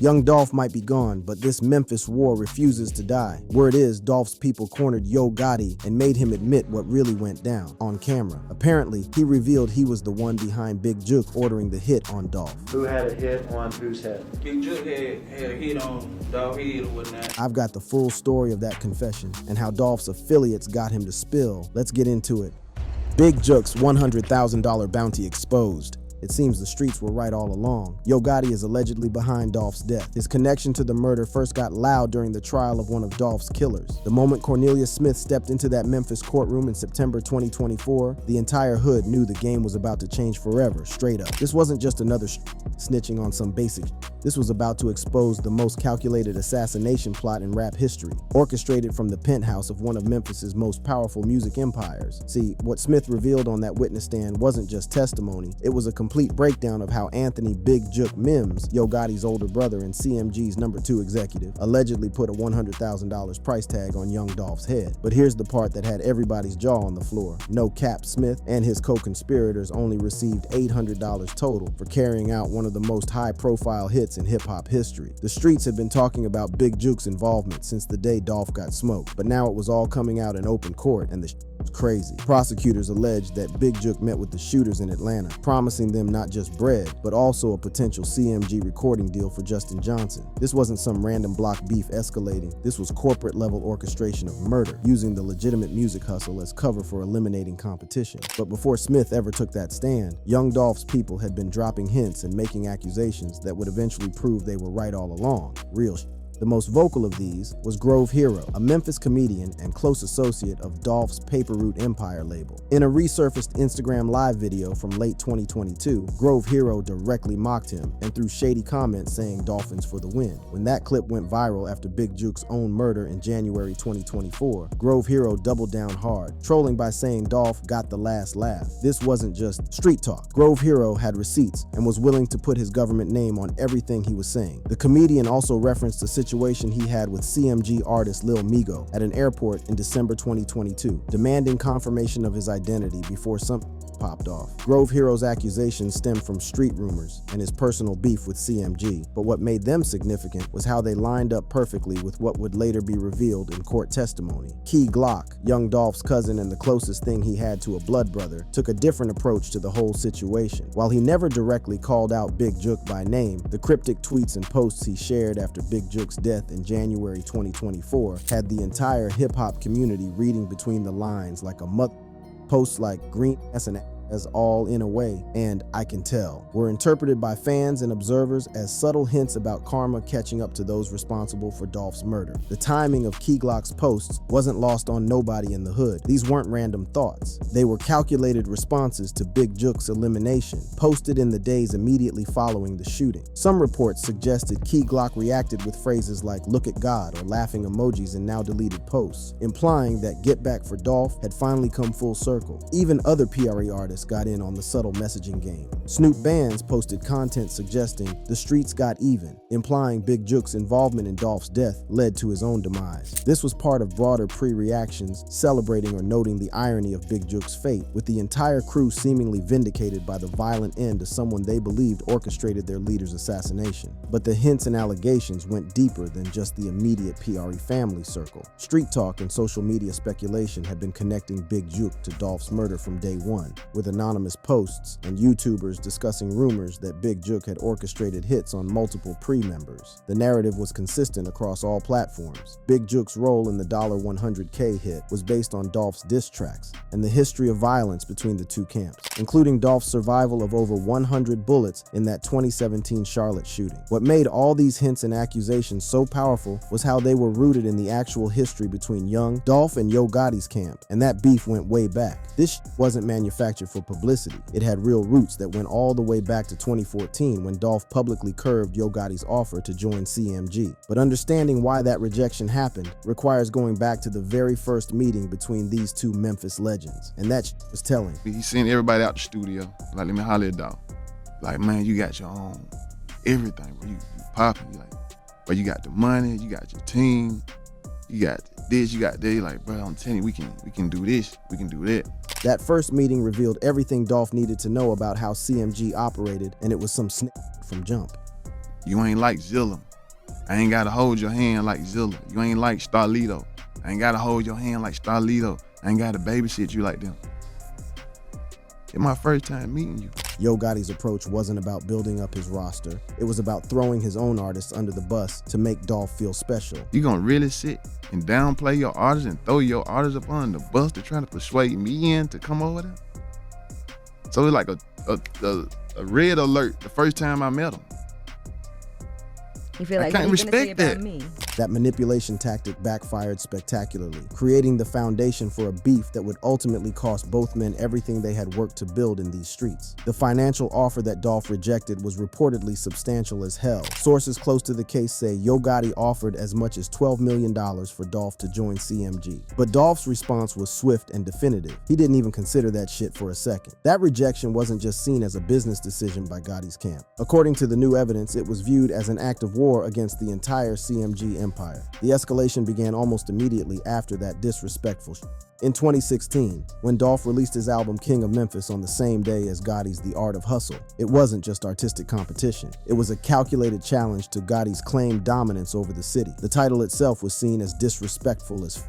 Young Dolph might be gone, but this Memphis war refuses to die. Word is, Dolph's people cornered Yo Gotti and made him admit what really went down on camera. Apparently, he revealed he was the one behind Big Juke ordering the hit on Dolph. Who had a hit on whose head? Big Juke had a hit on Dolph head or whatnot. I've got the full story of that confession and how Dolph's affiliates got him to spill. Let's get into it. Big Juke's $100,000 bounty exposed. It seems the streets were right all along. Yo Gotti is allegedly behind Dolph's death. His connection to the murder first got loud during the trial of one of Dolph's killers. The moment Cornelius Smith stepped into that Memphis courtroom in September 2024, the entire hood knew the game was about to change forever, straight up. This wasn't just another snitching on some basic. This was about to expose the most calculated assassination plot in rap history, orchestrated from the penthouse of one of Memphis's most powerful music empires. See, what Smith revealed on that witness stand wasn't just testimony, it was a complete breakdown of how Anthony Big Juke Mims, Yo Gotti's older brother and CMG's #2 executive, allegedly put a $100,000 price tag on young Dolph's head. But here's the part that had everybody's jaw on the floor. No cap, Smith and his co-conspirators only received $800 total for carrying out one of the most high-profile hits in hip-hop history. The streets had been talking about Big Juke's involvement since the day Dolph got smoked, but now it was all coming out in open court, and the was crazy. Prosecutors alleged that Big Juke met with the shooters in Atlanta, promising them not just bread, but also a potential CMG recording deal for Justin Johnson. This wasn't some random block beef escalating. This was corporate-level orchestration of murder, using the legitimate music hustle as cover for eliminating competition. But before Smith ever took that stand, young Dolph's people had been dropping hints and making accusations that would eventually prove they were right all along. Real shit. The most vocal of these was Grove Hero, a Memphis comedian and close associate of Dolph's Paper Route Empire label. In a resurfaced Instagram live video from late 2022, Grove Hero directly mocked him and threw shady comments saying Dolphins for the win. When that clip went viral after Big Juke's own murder in January 2024, Grove Hero doubled down hard, trolling by saying Dolph got the last laugh. This wasn't just street talk. Grove Hero had receipts and was willing to put his government name on everything he was saying. The comedian also referenced a situation he had with CMG artist Lil Migo at an airport in December 2022, demanding confirmation of his identity before something popped off. Grove Hero's accusations stemmed from street rumors and his personal beef with CMG, but what made them significant was how they lined up perfectly with what would later be revealed in court testimony. Key Glock, young Dolph's cousin and the closest thing he had to a blood brother, took a different approach to the whole situation. While he never directly called out Big Juke by name, the cryptic tweets and posts he shared after Big Juke's death in January 2024 had the entire hip-hop community reading between the lines like a posts like green ass and as all in a way, and I can tell, were interpreted by fans and observers as subtle hints about karma catching up to those responsible for Dolph's murder. The timing of Key Glock's posts wasn't lost on nobody in the hood. These weren't random thoughts. They were calculated responses to Big Juke's elimination, posted in the days immediately following the shooting. Some reports suggested Key Glock reacted with phrases like "look at God" or laughing emojis in now deleted posts, implying that Get Back for Dolph had finally come full circle. Even other PRE artists got in on the subtle messaging game. Snoop Bands posted content suggesting the streets got even, implying Big Juke's involvement in Dolph's death led to his own demise. This was part of broader pre-reactions celebrating or noting the irony of Big Juke's fate, with the entire crew seemingly vindicated by the violent end of someone they believed orchestrated their leader's assassination. But the hints and allegations went deeper than just the immediate PRE family circle. Street talk and social media speculation had been connecting Big Juke to Dolph's murder from day one, with anonymous posts and YouTubers discussing rumors that Big Juke had orchestrated hits on multiple pre-members. The narrative was consistent across all platforms. Big Juke's role in the $100K hit was based on Dolph's diss tracks and the history of violence between the two camps, including Dolph's survival of over 100 bullets in that 2017 Charlotte shooting. What made all these hints and accusations so powerful was how they were rooted in the actual history between young Dolph and Yo Gotti's camp, and that beef went way back. This wasn't manufactured for publicity. It had real roots that went all the way back to 2014 when Dolph publicly curved Yo Gotti's offer to join CMG. But understanding why that rejection happened requires going back to the very first meeting between these two Memphis legends, and that was telling. He sent everybody out the studio, like, let me holler at Dolph. Like, man, you got your own everything, bro. You popping, you like, but you got the money, you got your team, you got this, you got that. You're like, bro, I'm telling you, we can do this, we can do that. That first meeting revealed everything Dolph needed to know about how CMG operated, and it was some from jump. You ain't like Zilla. I ain't gotta hold your hand like Zilla. You ain't like Starlito. I ain't gotta hold your hand like Starlito. I ain't gotta babysit you like them. It's my first time meeting you. Yo Gotti's approach wasn't about building up his roster. It was about throwing his own artists under the bus to make Dolph feel special. You gonna really sit and downplay your artist and throw your artist up on the bus to try to persuade me in to come over there? So it's like a red alert the first time I met him. You feel like I can't what are you gonna say respect about that. me? That manipulation tactic backfired spectacularly, creating the foundation for a beef that would ultimately cost both men everything they had worked to build in these streets. The financial offer that Dolph rejected was reportedly substantial as hell. Sources close to the case say Yo Gotti offered as much as $12 million for Dolph to join CMG. But Dolph's response was swift and definitive. He didn't even consider that shit for a second. That rejection wasn't just seen as a business decision by Gotti's camp. According to the new evidence, it was viewed as an act of war against the entire CMG empire. The escalation began almost immediately after that disrespectful In 2016, when Dolph released his album King of Memphis on the same day as Gotti's The Art of Hustle, it wasn't just artistic competition. It was a calculated challenge to Gotti's claimed dominance over the city. The title itself was seen as disrespectful as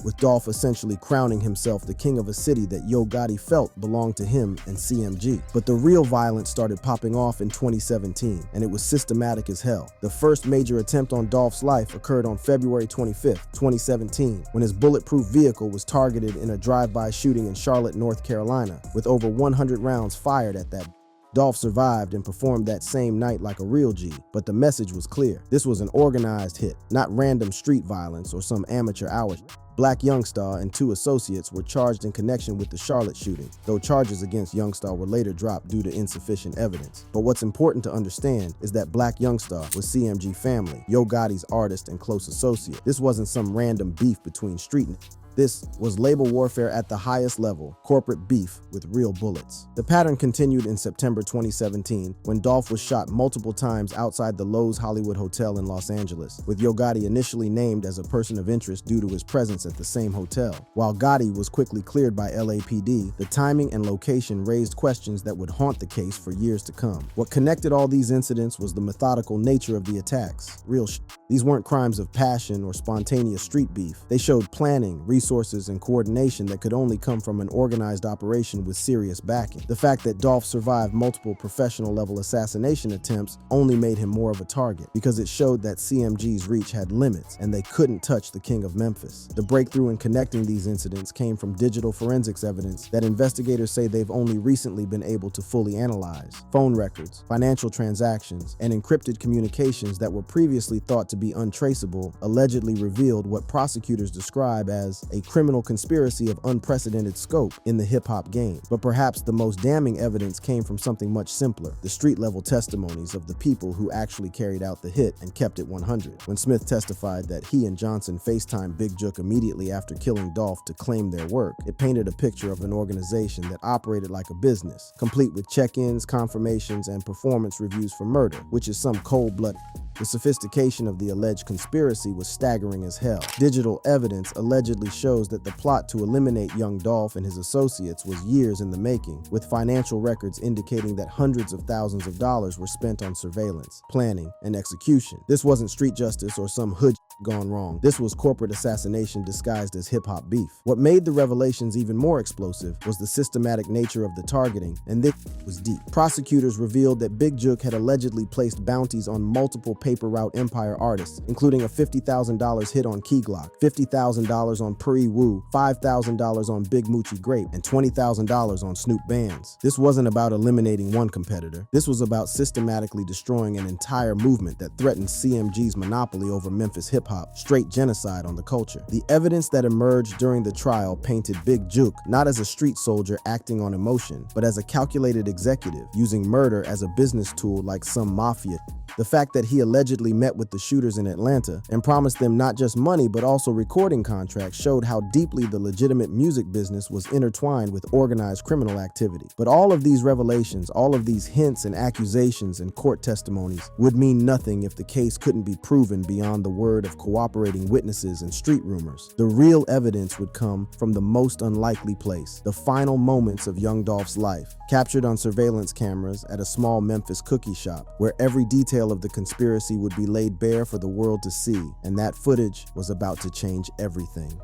with Dolph essentially crowning himself the king of a city that Yo Gotti felt belonged to him and CMG. But the real violence started popping off in 2017, and it was systematic as hell. The first major attempt on Dolph's life occurred on February 25th, 2017, when his bulletproof vehicle was targeted in a drive-by shooting in Charlotte, North Carolina, with over 100 rounds fired at that. Dolph survived and performed that same night like a real G, but the message was clear. This was an organized hit, not random street violence or some amateur hour. Black Youngstar and 2 associates were charged in connection with the Charlotte shooting, though charges against Youngstar were later dropped due to insufficient evidence. But what's important to understand is that Black Youngstar was CMG family, Yo Gotti's artist and close associate. This wasn't some random beef between street niggas. This was label warfare at the highest level, corporate beef with real bullets. The pattern continued in September 2017 when Dolph was shot multiple times outside the Loews Hollywood Hotel in Los Angeles, with Yo Gotti initially named as a person of interest due to his presence at the same hotel. While Gotti was quickly cleared by LAPD, the timing and location raised questions that would haunt the case for years to come. What connected all these incidents was the methodical nature of the attacks. Real shit. These weren't crimes of passion or spontaneous street beef. They showed planning, resources, and coordination that could only come from an organized operation with serious backing. The fact that Dolph survived multiple professional-level assassination attempts only made him more of a target, because it showed that CMG's reach had limits, and they couldn't touch the King of Memphis. The breakthrough in connecting these incidents came from digital forensics evidence that investigators say they've only recently been able to fully analyze. Phone records, financial transactions, and encrypted communications that were previously thought to be untraceable allegedly revealed what prosecutors describe as a criminal conspiracy of unprecedented scope in the hip-hop game. But perhaps the most damning evidence came from something much simpler: the street-level testimonies of the people who actually carried out the hit and kept it 100. When Smith testified that he and Johnson FaceTimed Big Jook immediately after killing Dolph to claim their work, it painted a picture of an organization that operated like a business, complete with check-ins, confirmations, and performance reviews for murder, which is some cold-blooded. The sophistication of the alleged conspiracy was staggering as hell. Digital evidence allegedly shows that the plot to eliminate young Dolph and his associates was years in the making, with financial records indicating that hundreds of thousands of dollars were spent on surveillance, planning, and execution. This wasn't street justice or some hood gone wrong. This was corporate assassination disguised as hip-hop beef. What made the revelations even more explosive was the systematic nature of the targeting, and this was deep. Prosecutors revealed that Big Jook had allegedly placed bounties on multiple Paper Route Empire artists, including a $50,000 hit on Key Glock, $50,000 on Pre Woo, $5,000 on Big Moochie Grape, and $20,000 on Snoop Bands. This wasn't about eliminating one competitor. This was about systematically destroying an entire movement that threatened CMG's monopoly over Memphis hip-hop, straight genocide on the culture. The evidence that emerged during the trial painted Big Jook not as a street soldier acting on emotion, but as a calculated executive, using murder as a business tool like some mafia. The fact that he allegedly met with the shooters in Atlanta and promised them not just money but also recording contracts showed showed how deeply the legitimate music business was intertwined with organized criminal activity. But all of these revelations, all of these hints and accusations and court testimonies would mean nothing if the case couldn't be proven beyond the word of cooperating witnesses and street rumors. The real evidence would come from the most unlikely place, the final moments of young Dolph's life, captured on surveillance cameras at a small Memphis cookie shop, where every detail of the conspiracy would be laid bare for the world to see, and that footage was about to change everything.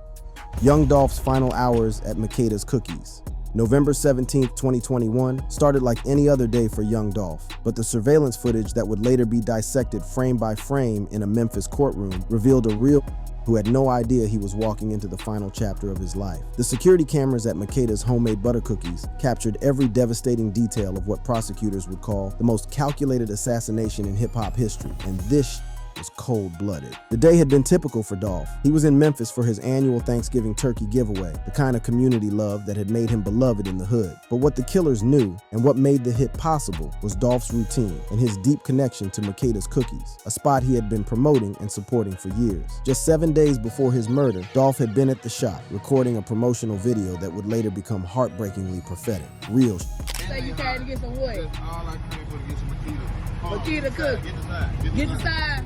Young Dolph's final hours at Makeda's Cookies. November 17, 2021 started like any other day for young Dolph, but the surveillance footage that would later be dissected frame by frame in a Memphis courtroom revealed a real who had no idea he was walking into the final chapter of his life. The security cameras at Makeda's homemade butter cookies captured every devastating detail of what prosecutors would call the most calculated assassination in hip-hop history, and this was cold-blooded. The day had been typical for Dolph. He was in Memphis for his annual Thanksgiving turkey giveaway, the kind of community love that had made him beloved in the hood. But what the killers knew, and what made the hit possible, was Dolph's routine and his deep connection to Makeda's Cookies, a spot he had been promoting and supporting for years. Just 7 days before his murder, Dolph had been at the shop, recording a promotional video that would later become heartbreakingly prophetic. Real So you came to get some what? All I came for to get some Makita. Makita cookies. Get the side. Get the side.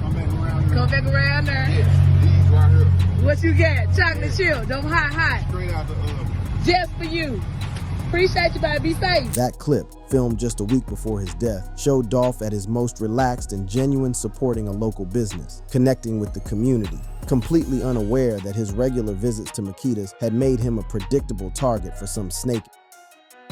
Come back around here. Come back around there. Yes, these right here. What you got? Chocolate chip. Them hot. Straight out the oven. Just for you. Appreciate you, baby. Be safe. That clip, filmed just a week before his death, showed Dolph at his most relaxed and genuine, supporting a local business, connecting with the community, completely unaware that his regular visits to Makeda's had made him a predictable target for some snake.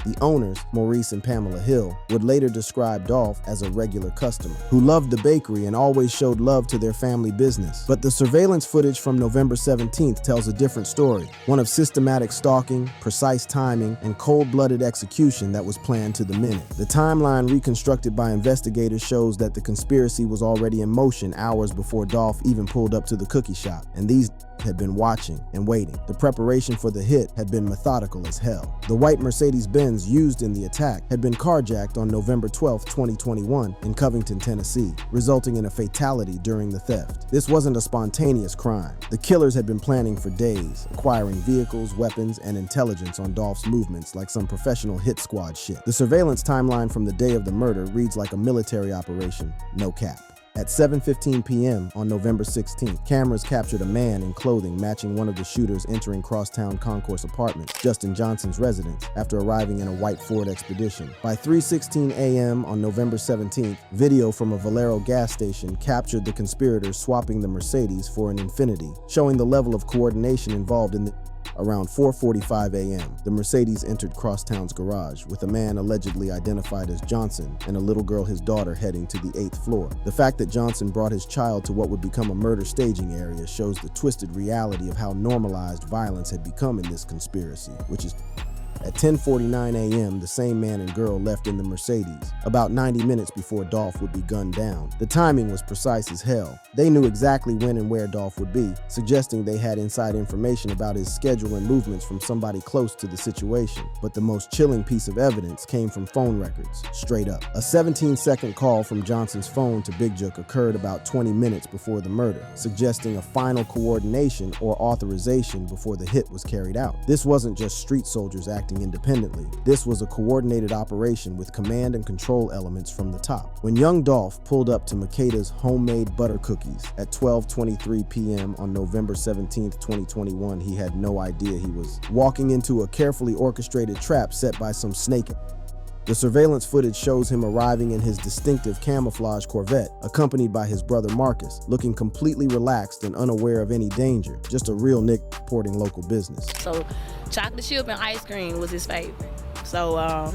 The owners, Maurice and Pamela Hill, would later describe Dolph as a regular customer who loved the bakery and always showed love to their family business. But the surveillance footage from November 17th tells a different story, one of systematic stalking, precise timing, and cold-blooded execution that was planned to the minute. The timeline reconstructed by investigators shows that the conspiracy was already in motion hours before Dolph even pulled up to the cookie shop, and these had been watching and waiting. The preparation for the hit had been methodical as hell. The white Mercedes-Benz used in the attack had been carjacked on November 12, 2021 in Covington, Tennessee, resulting in a fatality during the theft. This wasn't a spontaneous crime. The killers had been planning for days, acquiring vehicles, weapons, and intelligence on Dolph's movements like some professional hit squad shit. The surveillance timeline from the day of the murder reads like a military operation, no cap. At 7:15 p.m. on November 16th, cameras captured a man in clothing matching one of the shooters entering Crosstown Concourse Apartments, Justin Johnson's residence, after arriving in a white Ford Expedition. By 3:16 a.m. on November 17th, video from a Valero gas station captured the conspirators swapping the Mercedes for an Infiniti, showing the level of coordination involved in the Around 4:45 a.m., the Mercedes entered Crosstown's garage, with a man allegedly identified as Johnson and a little girl, his daughter, heading to the 8th floor. The fact that Johnson brought his child to what would become a murder staging area shows the twisted reality of how normalized violence had become in this conspiracy, which is at 10:49 a.m., the same man and girl left in the Mercedes, about 90 minutes before Dolph would be gunned down. The timing was precise as hell. They knew exactly when and where Dolph would be, suggesting they had inside information about his schedule and movements from somebody close to the situation. But the most chilling piece of evidence came from phone records, straight up. A 17-second call from Johnson's phone to Big Jook occurred about 20 minutes before the murder, suggesting a final coordination or authorization before the hit was carried out. This wasn't just street soldiers acting independently. This was a coordinated operation with command and control elements from the top. When young Dolph pulled up to Makeda's homemade butter cookies at 12:23 p.m. on November 17, 2021, he had no idea he was walking into a carefully orchestrated trap set by some snake. The surveillance footage shows him arriving in his distinctive camouflage Corvette, accompanied by his brother Marcus, looking completely relaxed and unaware of any danger, just a real Nick reporting local business. So chocolate chip and ice cream was his favorite. So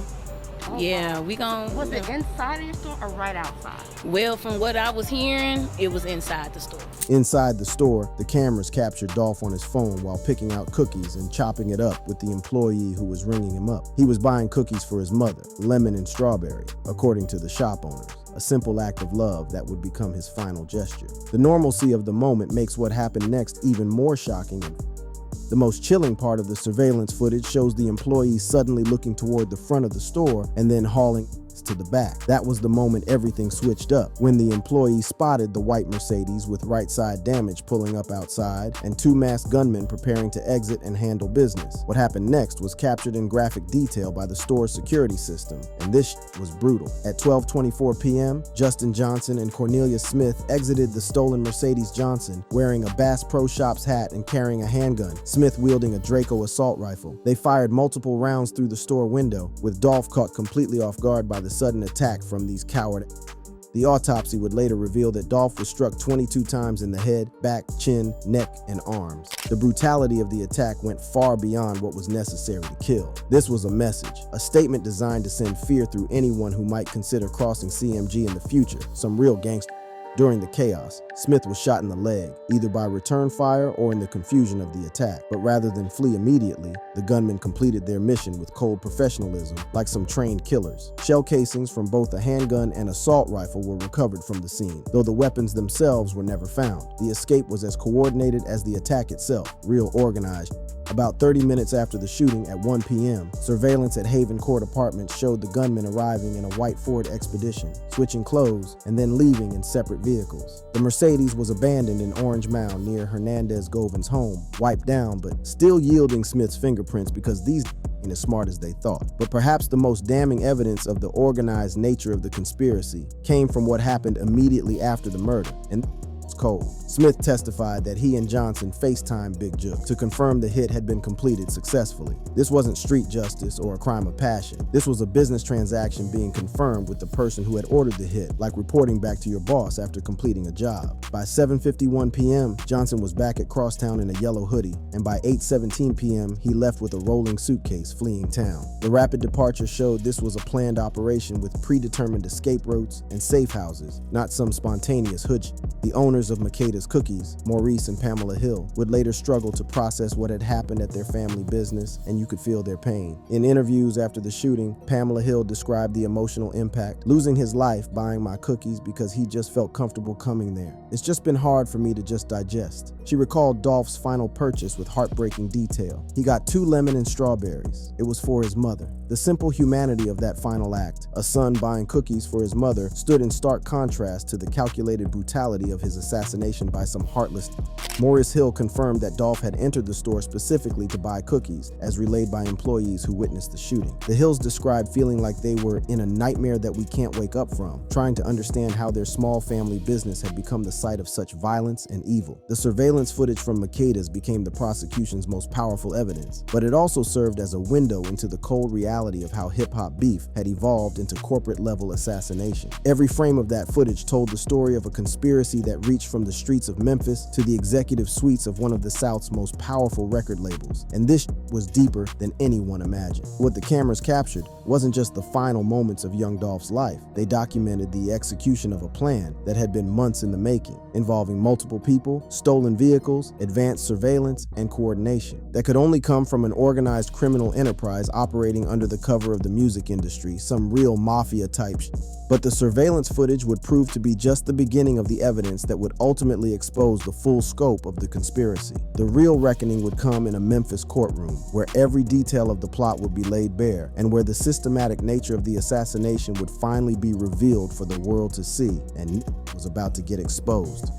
yeah, we gon' Was it inside of your store or right outside? Well, from what I was hearing, it was inside the store. Inside the store, the cameras captured Dolph on his phone while picking out cookies and chopping it up with the employee who was ringing him up. He was buying cookies for his mother, lemon and strawberry, according to the shop owners. A simple act of love that would become his final gesture. The normalcy of the moment makes what happened next even more shocking. The most chilling part of the surveillance footage shows the employee suddenly looking toward the front of the store and then hauling seats to the back. That was the moment everything switched up, when the employee spotted the white Mercedes with right side damage pulling up outside and two masked gunmen preparing to exit and handle business. What happened next was captured in graphic detail by the store's security system, and this was brutal. At 12:24 p.m., Justin Johnson and Cornelia Smith exited the stolen Mercedes Johnson wearing a Bass Pro Shops hat and carrying a handgun, Smith wielding a Draco assault rifle. They fired multiple rounds through the store window, with Dolph caught completely off guard by the sudden attack from these cowards. The autopsy would later reveal that Dolph was struck 22 times in the head, back, chin, neck, and arms. The brutality of the attack went far beyond what was necessary to kill. This was a message, a statement designed to send fear through anyone who might consider crossing CMG in the future, some real gangster. During the chaos, Smith was shot in the leg, either by return fire or in the confusion of the attack. But rather than flee immediately, the gunmen completed their mission with cold professionalism, like some trained killers. Shell casings from both a handgun and assault rifle were recovered from the scene, though the weapons themselves were never found. The escape was as coordinated as the attack itself, real organized. About 30 minutes after the shooting at 1 p.m., surveillance at Haven Court Apartments showed the gunmen arriving in a white Ford Expedition, switching clothes, and then leaving in separate vehicles. The Mercedes was abandoned in Orange Mound near Hernandez Govin's home, wiped down but still yielding Smith's fingerprints because these ain't as smart as they thought. But perhaps the most damning evidence of the organized nature of the conspiracy came from what happened immediately after the murder, and cold. Smith testified that he and Johnson FaceTimed Big Jook to confirm the hit had been completed successfully. This wasn't street justice or a crime of passion. This was a business transaction being confirmed with the person who had ordered the hit, like reporting back to your boss after completing a job. By 7:51 p.m., Johnson was back at Crosstown in a yellow hoodie, and by 8:17 p.m., he left with a rolling suitcase fleeing town. The rapid departure showed this was a planned operation with predetermined escape routes and safe houses, not some spontaneous hood. The owners of Makeda's Cookies, Maurice and Pamela Hill, would later struggle to process what had happened at their family business, and you could feel their pain. In interviews after the shooting, Pamela Hill described the emotional impact, losing his life buying my cookies because he just felt comfortable coming there. It's just been hard for me to just digest. She recalled Dolph's final purchase with heartbreaking detail. He got 2 lemon and strawberries. It was for his mother. The simple humanity of that final act, a son buying cookies for his mother, stood in stark contrast to the calculated brutality of his assassination by some heartless. Maurice Hill confirmed that Dolph had entered the store specifically to buy cookies, as relayed by employees who witnessed the shooting. The Hills described feeling like they were in a nightmare that we can't wake up from, trying to understand how their small family business had become the site of such violence and evil. The surveillance footage from Makeda's became the prosecution's most powerful evidence, but it also served as a window into the cold reality of how hip-hop beef had evolved into corporate-level assassination. Every frame of that footage told the story of a conspiracy that reached from the streets of Memphis to the executive suites of one of the South's most powerful record labels, and this was deeper than anyone imagined. What the cameras captured wasn't just the final moments of young Dolph's life. They documented the execution of a plan that had been months in the making, involving multiple people, stolen vehicles, advanced surveillance, and coordination that could only come from an organized criminal enterprise operating under the cover of the music industry, some real mafia type shit. But the surveillance footage would prove to be just the beginning of the evidence that would ultimately expose the full scope of the conspiracy. The real reckoning would come in a Memphis courtroom, where every detail of the plot would be laid bare, and where the systematic nature of the assassination would finally be revealed for the world to see, and was about to get exposed.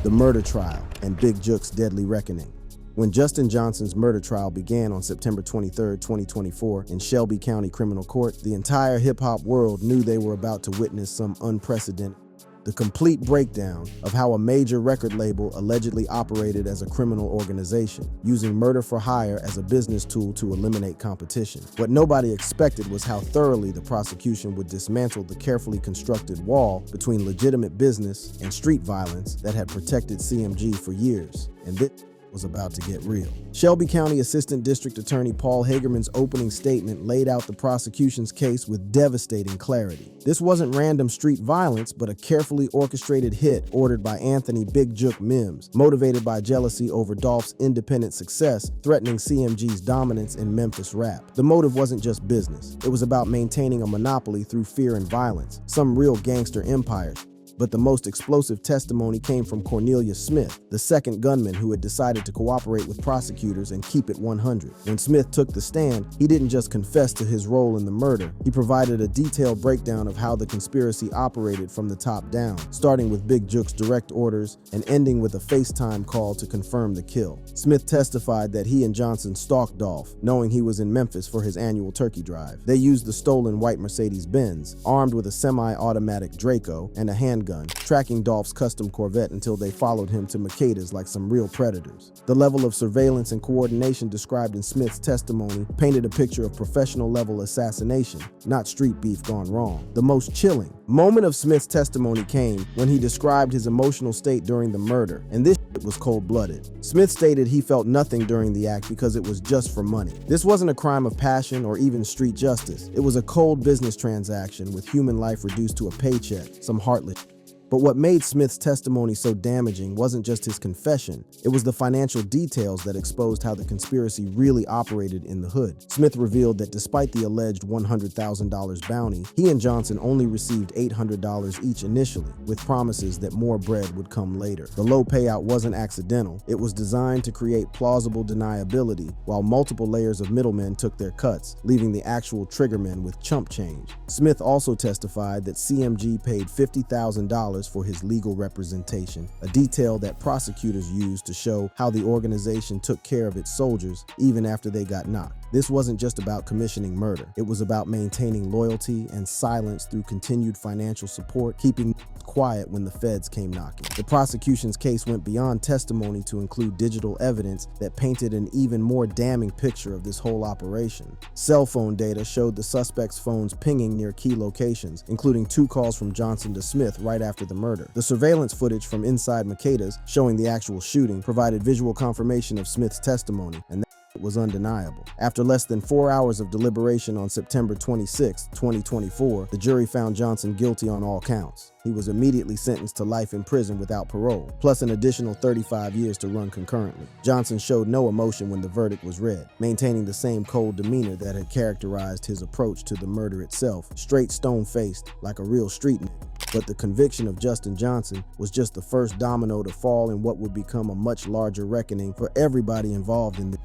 The murder trial and Big Jook's deadly reckoning. When Justin Johnson's murder trial began on September 23, 2024 in Shelby County Criminal Court, the entire hip-hop world knew they were about to witness some unprecedented. The complete breakdown of how a major record label allegedly operated as a criminal organization, using murder for hire as a business tool to eliminate competition. What nobody expected was how thoroughly the prosecution would dismantle the carefully constructed wall between legitimate business and street violence that had protected CMG for years. And this was about to get real. Shelby County Assistant District Attorney Paul Hagerman's opening statement laid out the prosecution's case with devastating clarity. This wasn't random street violence, but a carefully orchestrated hit ordered by Anthony Big Jook Mims, motivated by jealousy over Dolph's independent success, threatening CMG's dominance in Memphis rap. The motive wasn't just business. It was about maintaining a monopoly through fear and violence, some real gangster empire. But the most explosive testimony came from Cornelius Smith, the second gunman who had decided to cooperate with prosecutors and keep it 100. When Smith took the stand, he didn't just confess to his role in the murder, he provided a detailed breakdown of how the conspiracy operated from the top down, starting with Big Jook's direct orders and ending with a FaceTime call to confirm the kill. Smith testified that he and Johnson stalked Dolph, knowing he was in Memphis for his annual turkey drive. They used the stolen white Mercedes-Benz, armed with a semi-automatic Draco and a handgun, tracking Dolph's custom Corvette until they followed him to Makeda's like some real predators. The level of surveillance and coordination described in Smith's testimony painted a picture of professional-level assassination, not street beef gone wrong. The most chilling moment of Smith's testimony came when he described his emotional state during the murder, and this was cold-blooded. Smith stated he felt nothing during the act because it was just for money. This wasn't a crime of passion or even street justice. It was a cold business transaction with human life reduced to a paycheck, some heartless. But what made Smith's testimony so damaging wasn't just his confession, it was the financial details that exposed how the conspiracy really operated in the hood. Smith revealed that despite the alleged $100,000 bounty, he and Johnson only received $800 each initially, with promises that more bread would come later. The low payout wasn't accidental, it was designed to create plausible deniability, while multiple layers of middlemen took their cuts, leaving the actual triggermen with chump change. Smith also testified that CMG paid $50,000 for his legal representation, a detail that prosecutors used to show how the organization took care of its soldiers even after they got knocked. This wasn't just about commissioning murder, it was about maintaining loyalty and silence through continued financial support, keeping quiet when the feds came knocking. The prosecution's case went beyond testimony to include digital evidence that painted an even more damning picture of this whole operation. Cell phone data showed the suspect's phones pinging near key locations, including 2 calls from Johnson to Smith right after the murder. The surveillance footage from inside Makeda's, showing the actual shooting, provided visual confirmation of Smith's testimony, and that was undeniable. After less than 4 hours of deliberation on September 26, 2024, the jury found Johnson guilty on all counts. He was immediately sentenced to life in prison without parole, plus an additional 35 years to run concurrently. Johnson showed no emotion when the verdict was read, maintaining the same cold demeanor that had characterized his approach to the murder itself, straight stone-faced, like a real street nigga. But the conviction of Justin Johnson was just the first domino to fall in what would become a much larger reckoning for everybody involved in this.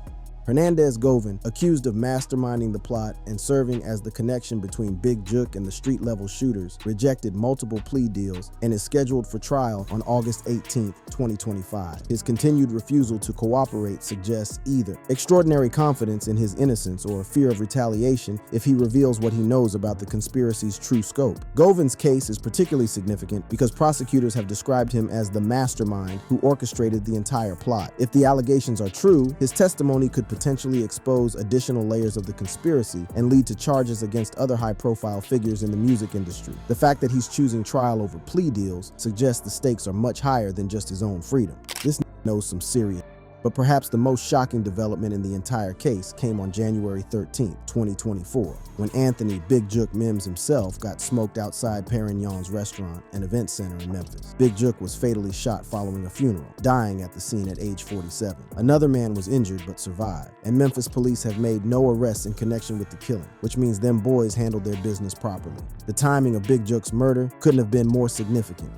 Hernandez Govan, accused of masterminding the plot and serving as the connection between Big Jook and the street-level shooters, rejected multiple plea deals and is scheduled for trial on August 18, 2025. His continued refusal to cooperate suggests either extraordinary confidence in his innocence or fear of retaliation if he reveals what he knows about the conspiracy's true scope. Govan's case is particularly significant because prosecutors have described him as the mastermind who orchestrated the entire plot. If the allegations are true, his testimony could potentially expose additional layers of the conspiracy and lead to charges against other high-profile figures in the music industry. The fact that he's choosing trial over plea deals suggests the stakes are much higher than just his own freedom. This knows some serious. But perhaps the most shocking development in the entire case came on January 13, 2024, when Anthony Big Jook Mims himself got smoked outside Perignon's restaurant and event center in Memphis. Big Jook was fatally shot following a funeral, dying at the scene at age 47. Another man was injured but survived, and Memphis police have made no arrests in connection with the killing, which means them boys handled their business properly. The timing of Big Jook's murder couldn't have been more significant.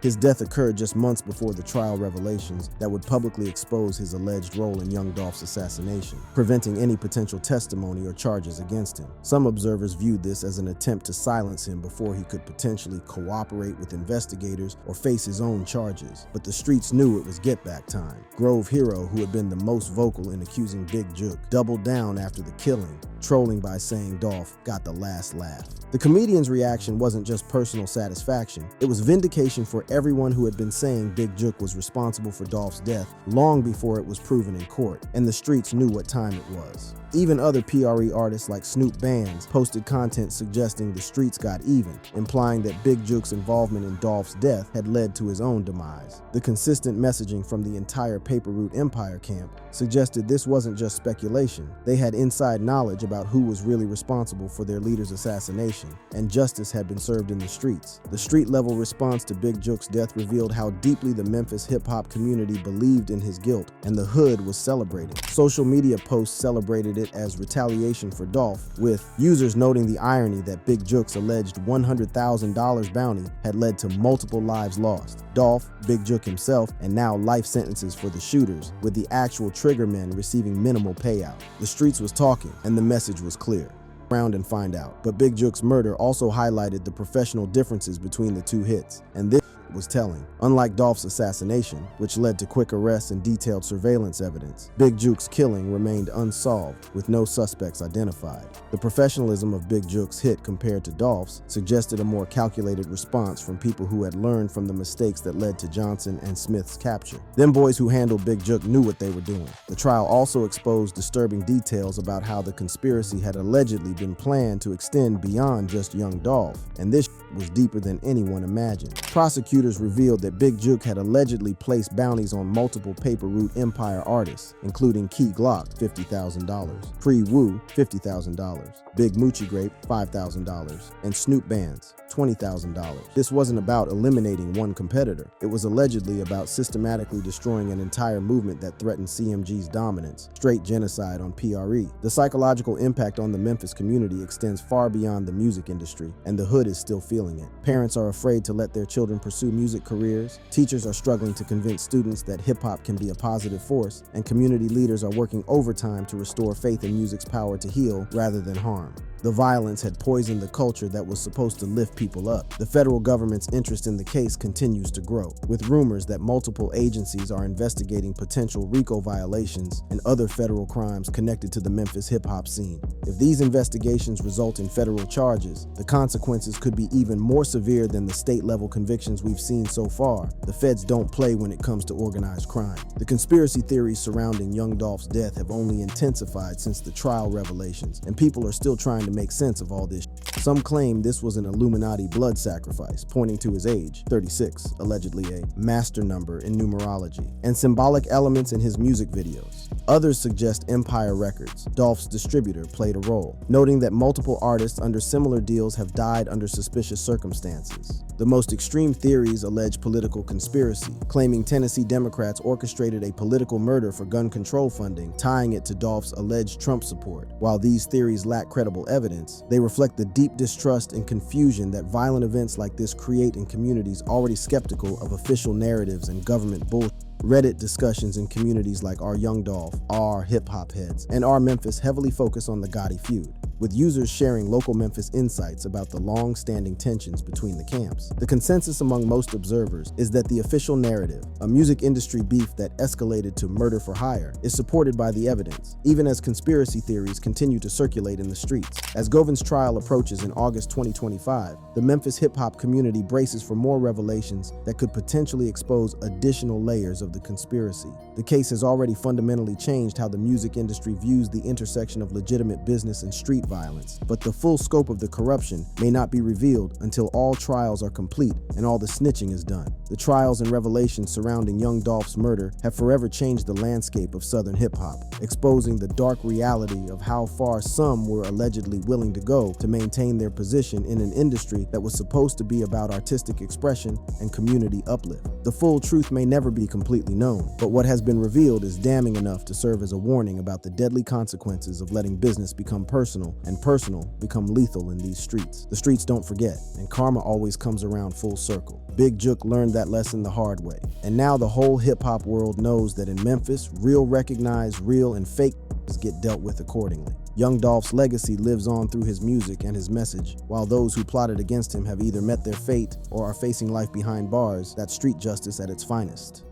His death occurred just months before the trial revelations that would publicly expose his alleged role in young Dolph's assassination, preventing any potential testimony or charges against him. Some observers viewed this as an attempt to silence him before he could potentially cooperate with investigators or face his own charges. But the streets knew it was get-back time. Grove Hero, who had been the most vocal in accusing Big Jook, doubled down after the killing, trolling by saying Dolph got the last laugh. The comedian's reaction wasn't just personal satisfaction, it was vindication for everyone who had been saying Big Jook was responsible for Dolph's death long before it was proven in court, and the streets knew what time it was. Even other PRE artists like Snoop Bands posted content suggesting the streets got even, implying that Big Jook's involvement in Dolph's death had led to his own demise. The consistent messaging from the entire Paper Route Empire camp suggested this wasn't just speculation. They had inside knowledge about who was really responsible for their leader's assassination, and justice had been served in the streets. The street-level response to Big Jook's death revealed how deeply the Memphis hip-hop community believed in his guilt and the hood was celebrating. Social media posts celebrated it as retaliation for Dolph, with users noting the irony that Big Jook's alleged $100,000 bounty had led to multiple lives lost. Dolph, Big Jook himself, and now life sentences for the shooters, with the actual triggermen receiving minimal payout. The streets was talking, and the message was clear. Around and find out. But Big Jook's murder also highlighted the professional differences between the two hits, and this was telling. Unlike Dolph's assassination, which led to quick arrests and detailed surveillance evidence, Big Jook's killing remained unsolved, with no suspects identified. The professionalism of Big Jook's hit compared to Dolph's suggested a more calculated response from people who had learned from the mistakes that led to Johnson and Smith's capture. Them boys who handled Big Jook knew what they were doing. The trial also exposed disturbing details about how the conspiracy had allegedly been planned to extend beyond just young Dolph, and this was deeper than anyone imagined. Prosecutors revealed that Big Jook had allegedly placed bounties on multiple paper route empire artists, including Key Glock, $50,000, Pre Woo, $50,000, Big Moochie Grape, $5,000, and Snoop Bands, $20,000. This wasn't about eliminating one competitor. It was allegedly about systematically destroying an entire movement that threatened CMG's dominance, straight genocide on PRE. The psychological impact on the Memphis community extends far beyond the music industry, and the hood is still feeling it. Parents are afraid to let their children pursue music careers, teachers are struggling to convince students that hip-hop can be a positive force, and community leaders are working overtime to restore faith in music's power to heal rather than harm. The violence had poisoned the culture that was supposed to lift people up. The federal government's interest in the case continues to grow, with rumors that multiple agencies are investigating potential RICO violations and other federal crimes connected to the Memphis hip-hop scene. If these investigations result in federal charges, the consequences could be even more severe than the state-level convictions we've seen so far. The feds don't play when it comes to organized crime. The conspiracy theories surrounding young Dolph's death have only intensified since the trial revelations, and people are still trying to make sense of all this. Some claim this was an Illuminati blood sacrifice, pointing to his age, 36, allegedly a master number in numerology, and symbolic elements in his music videos. Others suggest Empire Records, Dolph's distributor, played a role, noting that multiple artists under similar deals have died under suspicious circumstances. The most extreme theories allege political conspiracy, claiming Tennessee Democrats orchestrated a political murder for gun control funding, tying it to Dolph's alleged Trump support. While these theories lack credible evidence, they reflect the deep distrust and confusion that violent events like this create in communities already skeptical of official narratives and government bullshit. Reddit discussions in communities like Our Young Dolph, Our Hip Hop Heads, and Our Memphis heavily focus on the Gotti feud, with users sharing local Memphis insights about the long-standing tensions between the camps. The consensus among most observers is that the official narrative, a music industry beef that escalated to murder for hire, is supported by the evidence, even as conspiracy theories continue to circulate in the streets. As Govan's trial approaches in August 2025, the Memphis hip-hop community braces for more revelations that could potentially expose additional layers of the conspiracy. The case has already fundamentally changed how the music industry views the intersection of legitimate business and street violence, but the full scope of the corruption may not be revealed until all trials are complete and all the snitching is done. The trials and revelations surrounding young Dolph's murder have forever changed the landscape of Southern hip-hop, exposing the dark reality of how far some were allegedly willing to go to maintain their position in an industry that was supposed to be about artistic expression and community uplift. The full truth may never be completely known, but what has been revealed is damning enough to serve as a warning about the deadly consequences of letting business become personal and personal become lethal in these streets. The streets don't forget, and karma always comes around full circle. Big Jook learned that lesson the hard way, and now the whole hip-hop world knows that in Memphis, real recognize real and fake get dealt with accordingly. Young Dolph's legacy lives on through his music and his message, while those who plotted against him have either met their fate or are facing life behind bars. That's street justice at its finest.